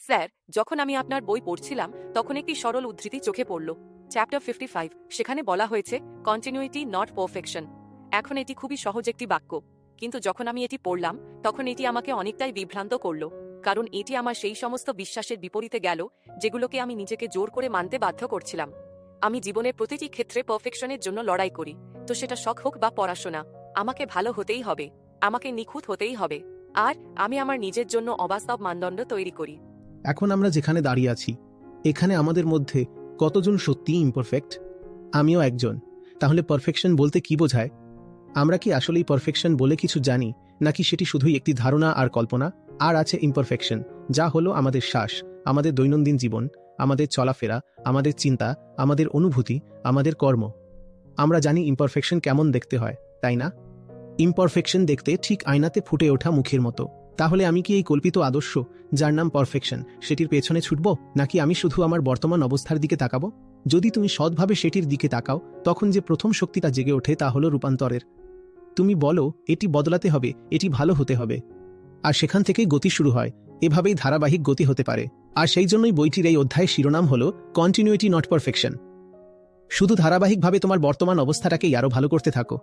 Sir, যখন আমি আপনার বই পড়ছিলাম তখন একটি সরল উদ্ধৃতি চোখে পড়ল। চ্যাপ্টার 55, সেখানে বলা হয়েছে কন্টিনিউইটি নট পারফেকশন। এখন এটি খুবই সহজ একটি বাক্য, কিন্তু যখন আমি এটি পড়লাম তখন এটি আমাকে অনেকটাই বিভ্রান্ত করল, কারণ এটি আমার সেই সমস্ত বিশ্বাসের বিপরীতে গেল যেগুলোকে আমি নিজেকে জোর করে মানতে বাধ্য করছিলাম। আমি জীবনের প্রতিটি ক্ষেত্রে পারফেকশনের জন্য লড়াই করি, তো সেটা শখ হোক বা পড়াশোনা। আমাকে ভালো হতেই হবে, আমাকে নিখুঁত হতেই হবে, আর আমি আমার নিজের জন্য অবাস্তব মানদণ্ড তৈরি করি। এখন আমরা যেখানে দাঁড়িয়ে আছি, এখানে আমাদের মধ্যে কতজন সত্যিই ইমপারফেক্ট? আমিও একজন। তাহলে পারফেকশন বলতে কি বোঝায়? আমরা কি আসলেই পারফেকশন বলে কিছু জানি, নাকি সেটি শুধুই একটি ধারণা আর কল্পনা? আর আছে ইমপারফেকশন, যা হলো আমাদের শ্বাস, আমাদের দৈনন্দিন জীবন, আমাদের চলাফেরা, আমাদের চিন্তা, আমাদের অনুভূতি, আমাদের কর্ম। আমরা জানি ইমপারফেকশন কেমন দেখতে হয়, তাই না? ইমপারফেকশন দেখতে ঠিক আয়নাতে ফুটে ওঠা মুখের মতো। তাহলে আমি কি এই কল্পিত আদর্শ, যার নাম পারফেকশন, সেটির পেছনে ছুটব, নাকি আমি শুধু আমার বর্তমান অবস্থার দিকে তাকাবো? যদি তুমি সৎভাবে সেটির দিকে তাকাও, তখন যে প্রথম শক্তিটা জেগে ওঠে তা হলো রূপান্তরের। তুমি বলো, এটি বদলাতে হবে, এটি ভালো হতে হবে, আর সেখান থেকেই গতি শুরু হয়। এভাবেই ধারাবাহিক গতি হতে পারে। আর সেই জন্যই বইটির এই অধ্যায়ের শিরোনাম হলো কন্টিনিউইটি নট পারফেকশন। শুধু ধারাবাহিকভাবে তোমার বর্তমান অবস্থাটাকেই আরো ভালো করতে থাকো।